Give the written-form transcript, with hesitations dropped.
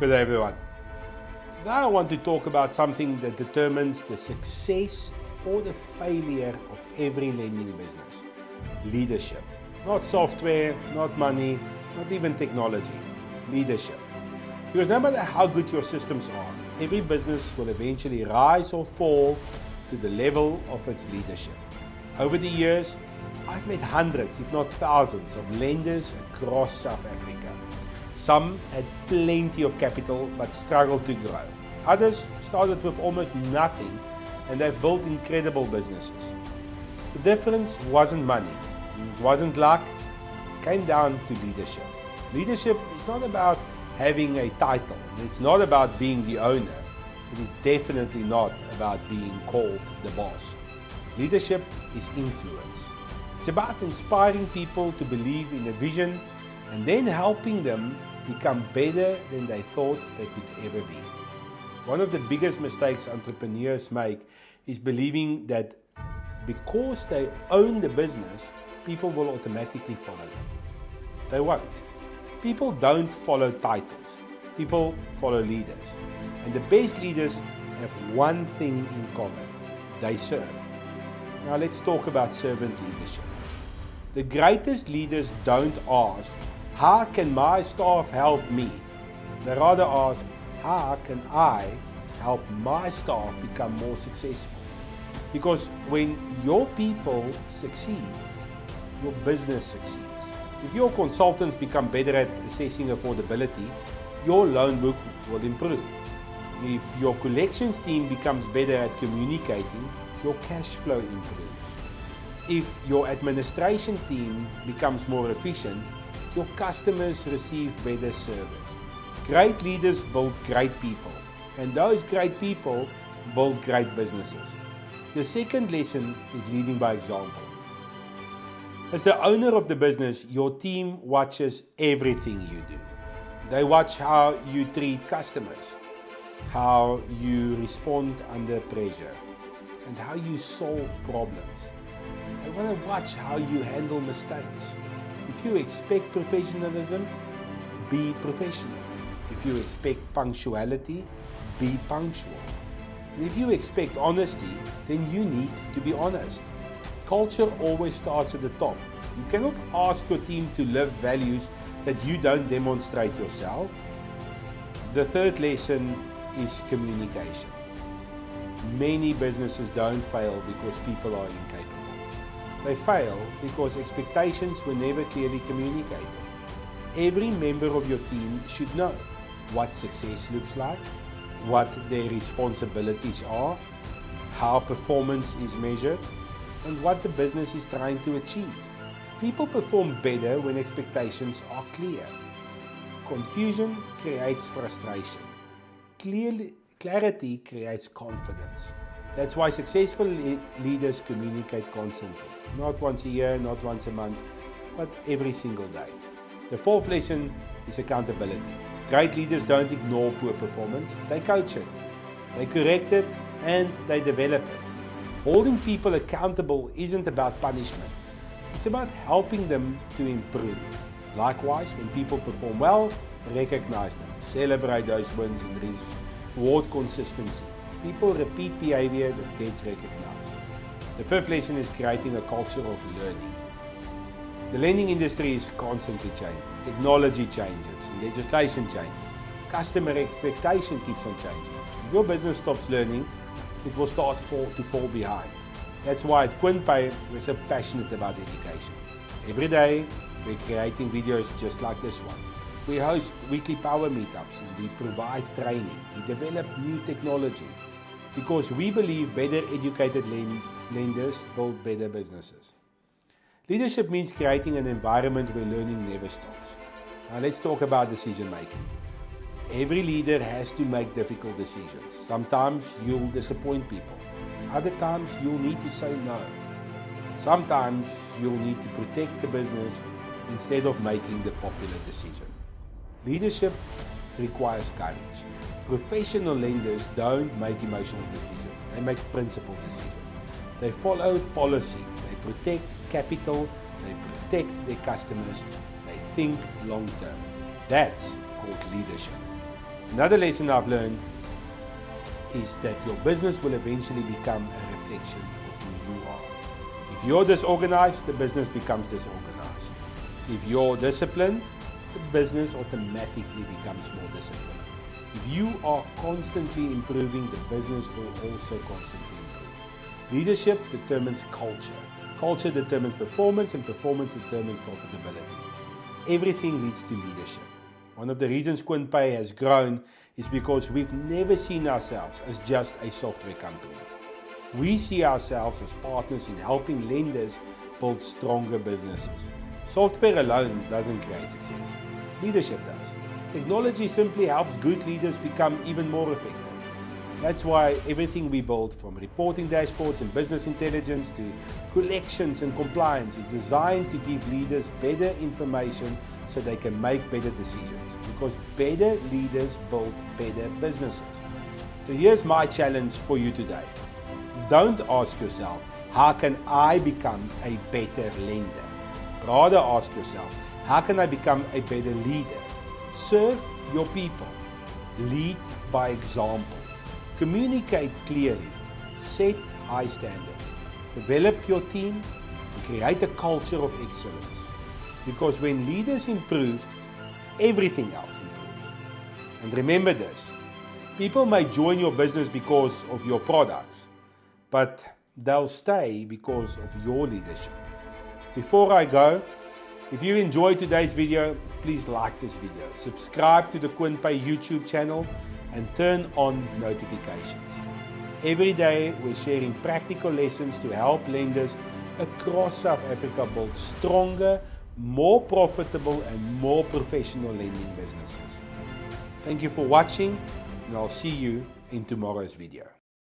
Good day, everyone. Today I want to talk about something that determines the success or the failure of every lending business. Leadership. Not software, not money, not even technology. Leadership. Because no matter how good your systems are, every business will eventually rise or fall to the level of its leadership. Over the years, I've met hundreds, if not thousands, of lenders across South Africa. Some had plenty of capital but struggled to grow. Others started with almost nothing and they've built incredible businesses. The difference wasn't money, it wasn't luck, it came down to leadership. Leadership is not about having a title, it's not about being the owner, it is definitely not about being called the boss. Leadership is influence. It's about inspiring people to believe in a vision and then helping them become better than they thought they could ever be. One of the biggest mistakes entrepreneurs make is believing that because they own the business, people will automatically follow them. They won't. People don't follow titles. People follow leaders. And the best leaders have one thing in common. They serve. Now let's talk about servant leadership. The greatest leaders don't ask, how can my staff help me? They rather ask, how can I help my staff become more successful? Because when your people succeed, your business succeeds. If your consultants become better at assessing affordability, your loan book will improve. If your collections team becomes better at communicating, your cash flow improves. If your administration team becomes more efficient, your customers receive better service. Great leaders build great people, and those great people build great businesses. The second lesson is leading by example. As the owner of the business, your team watches everything you do. They watch how you treat customers, how you respond under pressure, and how you solve problems. They want to watch how you handle mistakes. If you expect professionalism, be professional. If you expect punctuality, be punctual. And if you expect honesty, then you need to be honest. Culture always starts at the top. You cannot ask your team to live values that you don't demonstrate yourself. The third lesson is communication. Many businesses don't fail because people are incapable. They fail because expectations were never clearly communicated. Every member of your team should know what success looks like, what their responsibilities are, how performance is measured, and what the business is trying to achieve. People perform better when expectations are clear. Confusion creates frustration. Clarity creates confidence. That's why successful leaders communicate constantly. Not once a year, not once a month, but every single day. The fourth lesson is accountability. Great leaders don't ignore poor performance. They coach it, they correct it, and they develop it. Holding people accountable isn't about punishment. It's about helping them to improve. Likewise, when people perform well, recognize them, celebrate those wins, and reward consistency. People repeat behavior that gets recognized. The fifth lesson is creating a culture of learning. The lending industry is constantly changing. Technology changes, legislation changes. Customer expectation keeps on changing. If your business stops learning, it will start to fall behind. That's why at Quinn Pay, we're so passionate about education. Every day, we're creating videos just like this one. We host weekly power meetups and we provide training. We develop new technology because we believe better educated lenders build better businesses. Leadership means creating an environment where learning never stops. Now let's talk about decision making. Every leader has to make difficult decisions. Sometimes you'll disappoint people. Other times you'll need to say no. Sometimes you'll need to protect the business instead of making the popular decision. Leadership requires courage. Professional lenders don't make emotional decisions. They make principled decisions. They follow policy. They protect capital. They protect their customers. They think long term. That's called leadership. Another lesson I've learned is that your business will eventually become a reflection of who you are. If you're disorganized, the business becomes disorganized. If you're disciplined, the business automatically becomes more disciplined. If you are constantly improving, the business will also constantly improve. Leadership determines culture. Culture determines performance, and performance determines profitability. Everything leads to leadership. One of the reasons Quinn Pay has grown is because we've never seen ourselves as just a software company. We see ourselves as partners in helping lenders build stronger businesses. Software alone doesn't create success. Leadership does. Technology simply helps good leaders become even more effective. That's why everything we build, from reporting dashboards and business intelligence to collections and compliance, is designed to give leaders better information so they can make better decisions. Because better leaders build better businesses. So here's my challenge for you today. Don't ask yourself, how can I become a better lender? Rather ask yourself, how can I become a better leader? Serve your people. Lead by example. Communicate clearly. Set high standards. Develop your team and create a culture of excellence. Because when leaders improve, everything else improves. And remember this, people may join your business because of your products, but they'll stay because of your leadership. Before I go, if you enjoyed today's video, please like this video, subscribe to the Quinn Pay YouTube channel, and turn on notifications. Every day we're sharing practical lessons to help lenders across South Africa build stronger, more profitable and more professional lending businesses. Thank you for watching, and I'll see you in tomorrow's video.